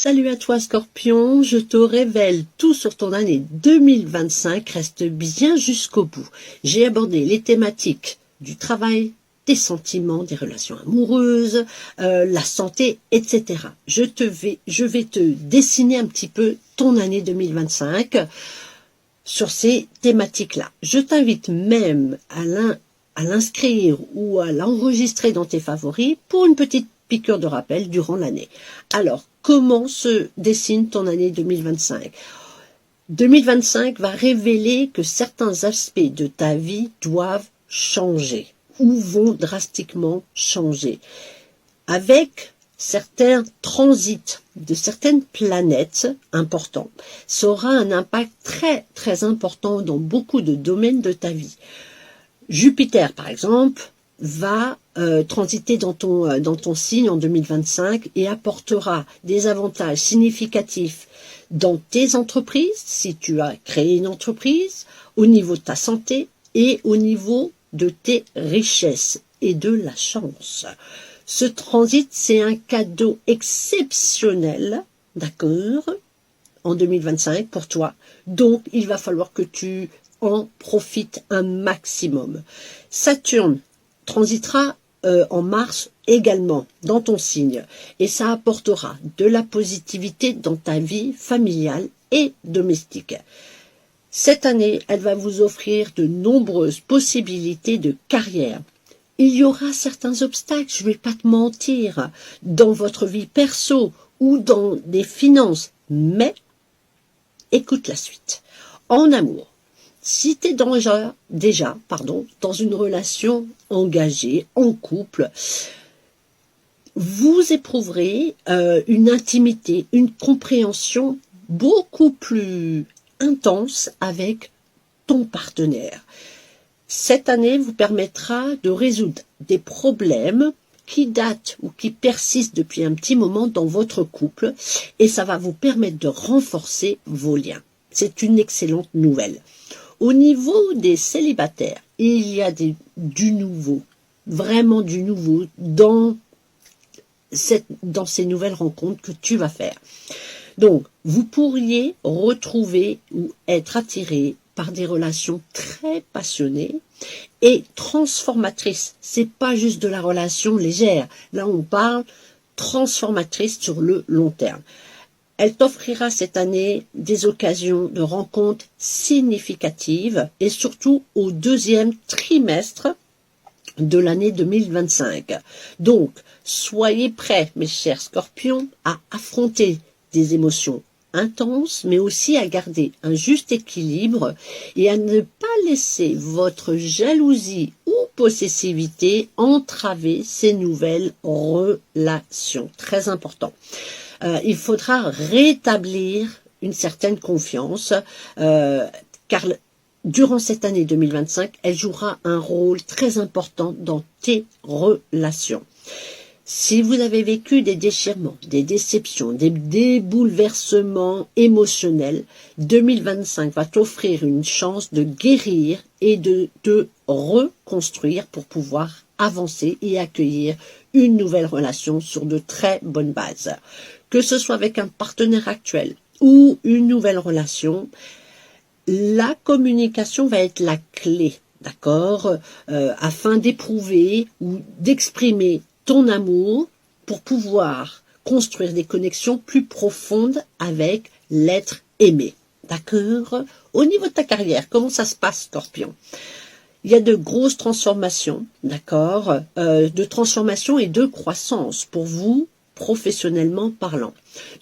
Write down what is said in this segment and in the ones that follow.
Salut à toi Scorpion, je te révèle tout sur ton année 2025, reste bien jusqu'au bout. J'ai abordé les thématiques du travail, des sentiments, des relations amoureuses, la santé, etc. Je vais te dessiner un petit peu ton année 2025 sur ces thématiques-là. Je t'invite même à l'inscrire ou à l'enregistrer dans tes favoris pour une petite piqûre de rappel durant l'année. Alors, comment se dessine ton année 2025 ? 2025 va révéler que certains aspects de ta vie doivent changer ou vont drastiquement changer. Avec certains transits de certaines planètes importants, ça aura un impact très très important dans beaucoup de domaines de ta vie. Jupiter, par exemple, va transiter dans ton signe en 2025 et apportera des avantages significatifs dans tes entreprises, si tu as créé une entreprise, au niveau de ta santé et au niveau de tes richesses et de la chance. Ce transit, c'est un cadeau exceptionnel, d'accord, en 2025 pour toi. Donc, il va falloir que tu en profites un maximum. Saturne transitera en mars également dans ton signe et ça apportera de la positivité dans ta vie familiale et domestique. Cette année, elle va vous offrir de nombreuses possibilités de carrière. Il y aura certains obstacles, je ne vais pas te mentir, dans votre vie perso ou dans des finances, mais écoute la suite. En amour, si tu es déjà dans une relation engagée, en couple, vous éprouverez une intimité, une compréhension beaucoup plus intense avec ton partenaire. Cette année vous permettra de résoudre des problèmes qui datent ou qui persistent depuis un petit moment dans votre couple et ça va vous permettre de renforcer vos liens. C'est une excellente nouvelle. Au niveau des célibataires, il y a du nouveau, vraiment du nouveau dans ces nouvelles rencontres que tu vas faire. Donc, vous pourriez retrouver ou être attiré par des relations très passionnées et transformatrices. C'est pas juste de la relation légère. Là, on parle transformatrice sur le long terme. Elle t'offrira cette année des occasions de rencontres significatives et surtout au deuxième trimestre de l'année 2025. Donc, soyez prêts, mes chers scorpions, à affronter des émotions intenses, mais aussi à garder un juste équilibre et à ne pas laisser votre jalousie ou possessivité entraver ces nouvelles relations. Très important. Il faudra rétablir une certaine confiance, car durant cette année 2025, elle jouera un rôle très important dans tes relations. Si vous avez vécu des déchirements, des déceptions, des bouleversements émotionnels, 2025 va t'offrir une chance de guérir et de te reconstruire pour pouvoir avancer et accueillir une nouvelle relation sur de très bonnes bases. Que ce soit avec un partenaire actuel ou une nouvelle relation, la communication va être la clé, d'accord, afin d'éprouver ou d'exprimer ton amour pour pouvoir construire des connexions plus profondes avec l'être aimé, d'accord. Au niveau de ta carrière, comment ça se passe, Scorpion ? Il y a de grosses transformations, d'accord, de transformation et de croissance pour vous, professionnellement parlant.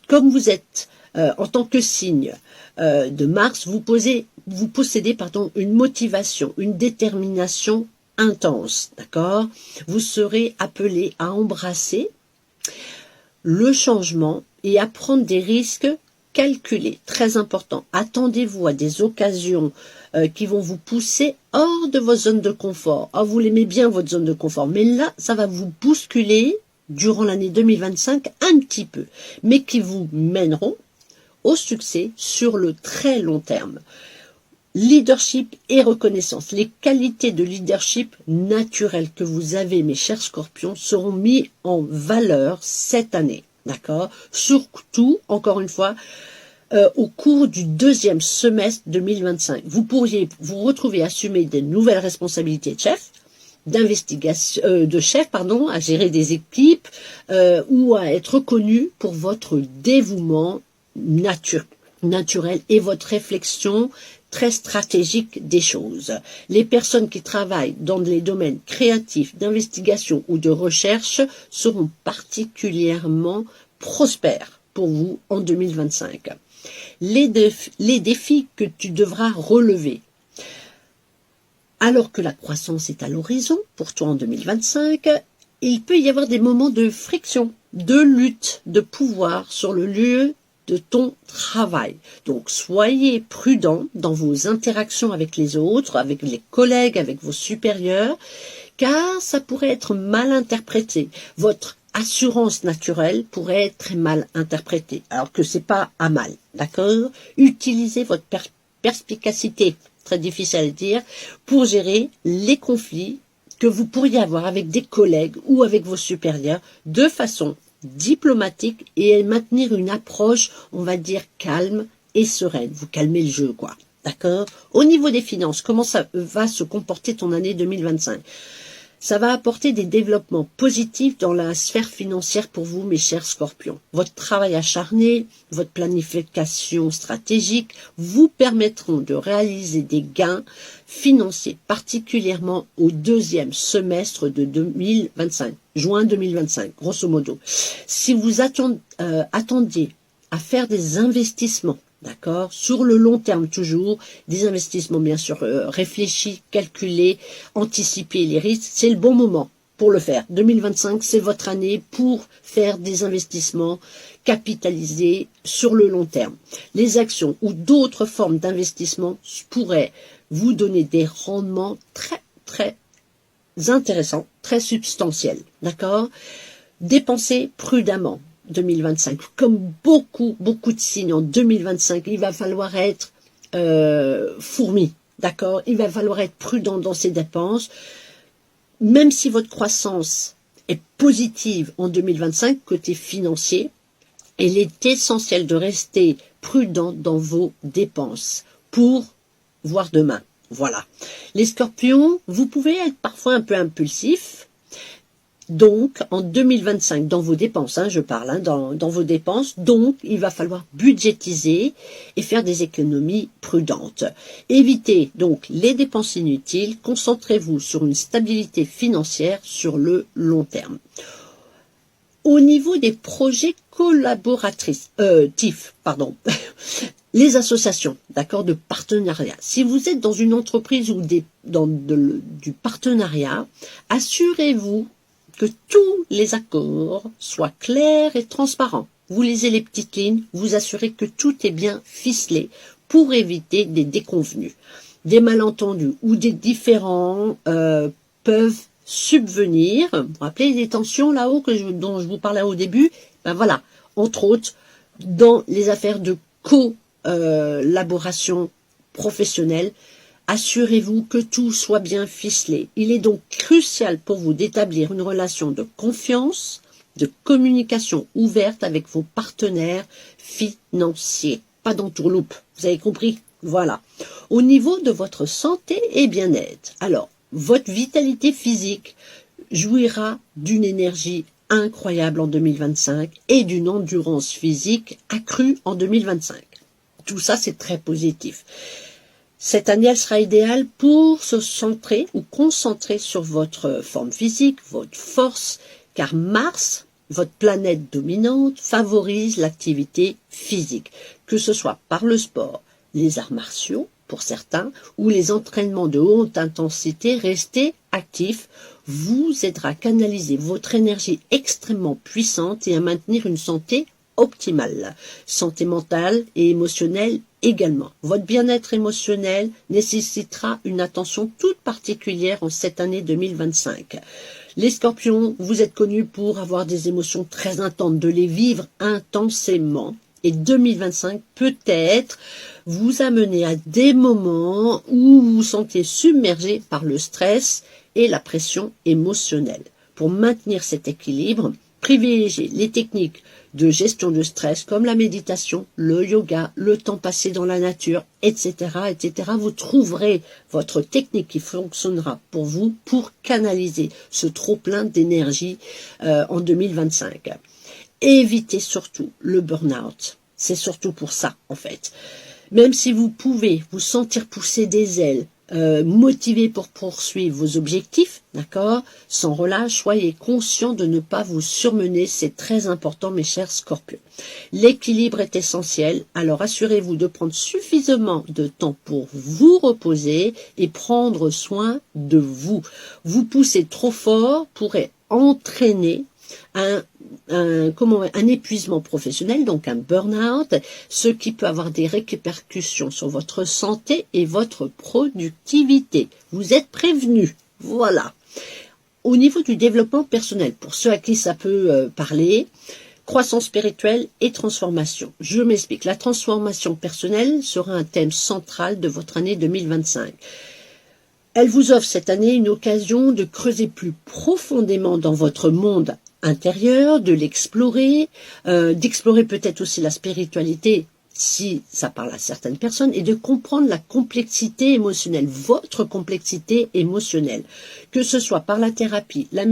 Comme vous êtes en tant que signe de Mars, vous possédez une motivation, une détermination intense, d'accord. Vous serez appelé à embrasser le changement et à prendre des risques calculés, très important. Attendez-vous à des occasions qui vont vous pousser hors de vos zones de confort. Ah, vous l'aimez bien votre zone de confort, mais là, ça va vous bousculer durant l'année 2025 un petit peu, mais qui vous mèneront au succès sur le très long terme. Leadership et reconnaissance. Les qualités de leadership naturelles que vous avez, mes chers scorpions, seront mis en valeur cette année. d'accord? Surtout, encore une fois, au cours du deuxième semestre 2025. Vous pourriez vous retrouver à assumer de nouvelles responsabilités de chef, de chef, pardon, à gérer des équipes ou à être reconnu pour votre dévouement naturel et votre réflexion très stratégique des choses. Les personnes qui travaillent dans les domaines créatifs, d'investigation ou de recherche seront particulièrement prospères pour vous en 2025. Les défis que tu devras relever. Alors que la croissance est à l'horizon pour toi en 2025, il peut y avoir des moments de friction, de lutte, de pouvoir sur le lieu de ton travail. Donc, soyez prudent dans vos interactions avec les autres, avec les collègues, avec vos supérieurs, car ça pourrait être mal interprété. Votre assurance naturelle pourrait être très mal interprétée, alors que c'est pas à mal, d'accord? Utilisez votre perspicacité, très difficile à dire, pour gérer les conflits que vous pourriez avoir avec des collègues ou avec vos supérieurs de façon diplomatique et maintenir une approche, on va dire, calme et sereine. Vous calmez le jeu, quoi. D'accord? Au niveau des finances, comment ça va se comporter ton année 2025? Ça va apporter des développements positifs dans la sphère financière pour vous, mes chers scorpions. Votre travail acharné, votre planification stratégique vous permettront de réaliser des gains financiers, particulièrement au deuxième semestre de 2025, juin 2025, grosso modo. Si vous attendiez à faire des investissements, d'accord, sur le long terme toujours, des investissements bien sûr réfléchis, calculés, anticiper les risques, c'est le bon moment pour le faire. 2025, c'est votre année pour faire des investissements capitalisés sur le long terme. Les actions ou d'autres formes d'investissement pourraient vous donner des rendements très intéressants, très substantiels, d'accord? Dépensez prudemment. 2025. Comme beaucoup de signes en 2025, il va falloir être fourmi, d'accord? Il va falloir être prudent dans ses dépenses. Même si votre croissance est positive en 2025, côté financier, il est essentiel de rester prudent dans vos dépenses pour voir demain. Voilà. Les scorpions, vous pouvez être parfois un peu impulsif. Donc, en 2025, dans vos dépenses, je parle, dans vos dépenses, donc, il va falloir budgétiser et faire des économies prudentes. Évitez donc les dépenses inutiles, concentrez-vous sur une stabilité financière sur le long terme. Au niveau des projets collaboratifs, les associations, d'accord, de partenariat. Si vous êtes dans une entreprise ou du partenariat, assurez-vous que tous les accords soient clairs et transparents. Vous lisez les petites lignes, vous assurez que tout est bien ficelé pour éviter des déconvenus. Des malentendus ou des différends peuvent subvenir. Vous vous rappelez des tensions là-haut dont je vous parlais au début? Ben voilà, entre autres, dans les affaires de collaboration professionnelle, assurez-vous que tout soit bien ficelé. Il est donc crucial pour vous d'établir une relation de confiance, de communication ouverte avec vos partenaires financiers. Pas d'entourloupe, vous avez compris? Voilà. Au niveau de votre santé et bien-être, alors, votre vitalité physique jouira d'une énergie incroyable en 2025 et d'une endurance physique accrue en 2025. Tout ça, c'est très positif. Cette année, elle sera idéale pour se centrer ou concentrer sur votre forme physique, votre force, car Mars, votre planète dominante, favorise l'activité physique, que ce soit par le sport, les arts martiaux, pour certains, ou les entraînements de haute intensité. Rester actif vous aidera à canaliser votre énergie extrêmement puissante et à maintenir une santé optimale, santé mentale et émotionnelle également. Votre bien-être émotionnel nécessitera une attention toute particulière en cette année 2025. Les scorpions, vous êtes connus pour avoir des émotions très intenses, de les vivre intensément. Et 2025 peut-être vous amener à des moments où vous vous sentez submergé par le stress et la pression émotionnelle. Pour maintenir cet équilibre, privilégiez les techniques de gestion de stress comme la méditation, le yoga, le temps passé dans la nature, etc., etc. Vous trouverez votre technique qui fonctionnera pour vous pour canaliser ce trop-plein d'énergie en 2025. Évitez surtout le burn-out. C'est surtout pour ça, en fait. Même si vous pouvez vous sentir pousser des ailes, motivé pour poursuivre vos objectifs, d'accord, sans relâche, soyez conscient de ne pas vous surmener, c'est très important mes chers scorpions. L'équilibre est essentiel, alors assurez-vous de prendre suffisamment de temps pour vous reposer et prendre soin de vous. Vous poussez trop fort pourrait entraîner un épuisement professionnel, donc un burn-out, ce qui peut avoir des répercussions sur votre santé et votre productivité. Vous êtes prévenus. Voilà. Au niveau du développement personnel, pour ceux à qui ça peut parler, croissance spirituelle et transformation. Je m'explique. La transformation personnelle sera un thème central de votre année 2025. Elle vous offre cette année une occasion de creuser plus profondément dans votre monde intérieur, de l'explorer, d'explorer peut-être aussi la spiritualité si ça parle à certaines personnes et de comprendre la complexité émotionnelle, votre complexité émotionnelle, que ce soit par la thérapie, la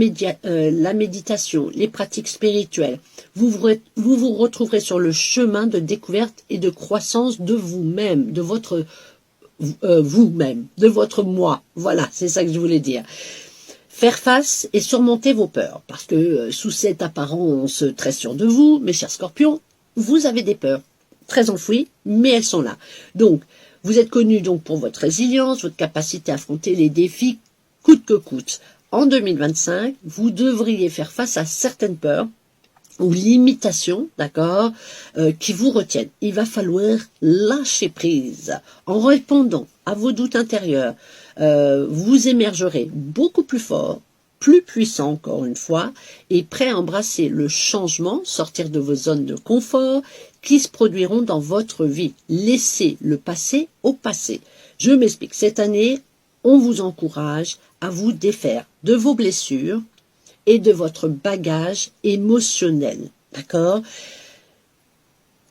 méditation, les pratiques spirituelles. Vous vous retrouverez sur le chemin de découverte et de croissance de vous-même, de votre vous-même, de votre moi. Voilà, c'est ça que je voulais dire. Faire face et surmonter vos peurs, parce que sous cette apparence très sûre de vous, mes chers scorpions, vous avez des peurs très enfouies, mais elles sont là. Donc, vous êtes connus donc pour votre résilience, votre capacité à affronter les défis coûte que coûte. En 2025, vous devriez faire face à certaines peurs ou limitations, d'accord, qui vous retiennent. Il va falloir lâcher prise. En répondant à vos doutes intérieurs, vous émergerez beaucoup plus fort, plus puissant encore une fois, et prêt à embrasser le changement, sortir de vos zones de confort qui se produiront dans votre vie. Laissez le passé au passé. Je m'explique. Cette année, on vous encourage à vous défaire de vos blessures et de votre bagage émotionnel. D'accord ?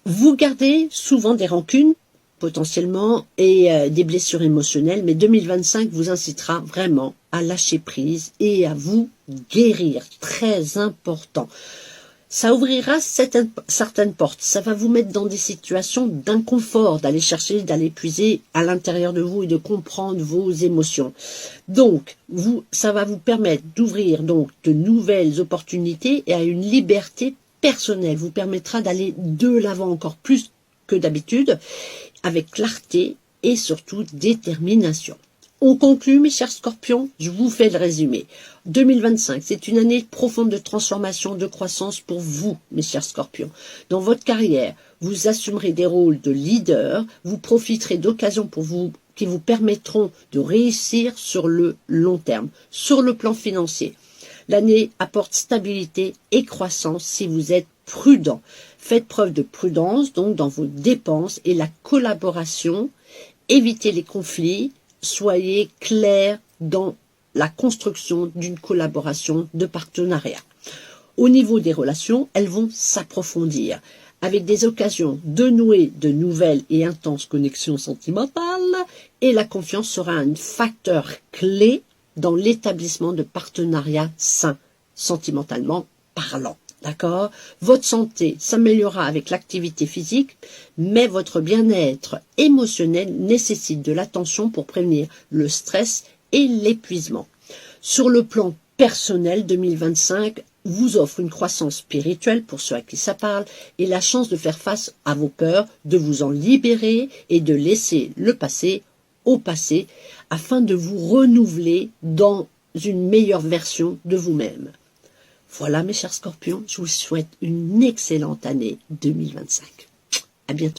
Vous gardez souvent des rancunes, potentiellement, et des blessures émotionnelles, mais 2025 vous incitera vraiment à lâcher prise et à vous guérir. Très important. Ça ouvrira certaines portes. Ça va vous mettre dans des situations d'inconfort, d'aller chercher, d'aller puiser à l'intérieur de vous et de comprendre vos émotions. Donc, ça va vous permettre d'ouvrir donc de nouvelles opportunités et à une liberté personnelle. Vous permettra d'aller de l'avant encore plus que d'habitude, avec clarté et surtout détermination. On conclut, mes chers scorpions, je vous fais le résumé. 2025, c'est une année profonde de transformation, de croissance pour vous, mes chers scorpions. Dans votre carrière, vous assumerez des rôles de leader, vous profiterez d'occasions qui vous permettront de réussir sur le long terme. Sur le plan financier, l'année apporte stabilité et croissance si vous êtes prudent. Faites preuve de prudence donc dans vos dépenses et la collaboration. Évitez les conflits. Soyez clair dans la construction d'une collaboration de partenariat. Au niveau des relations, elles vont s'approfondir avec des occasions de nouer de nouvelles et intenses connexions sentimentales et la confiance sera un facteur clé dans l'établissement de partenariats sains, sentimentalement parlant. D'accord ? Votre santé s'améliorera avec l'activité physique, mais votre bien-être émotionnel nécessite de l'attention pour prévenir le stress et l'épuisement. Sur le plan personnel, 2025 vous offre une croissance spirituelle pour ceux à qui ça parle et la chance de faire face à vos peurs, de vous en libérer et de laisser le passé au passé afin de vous renouveler dans une meilleure version de vous-même. Voilà mes chers scorpions, je vous souhaite une excellente année 2025. À bientôt.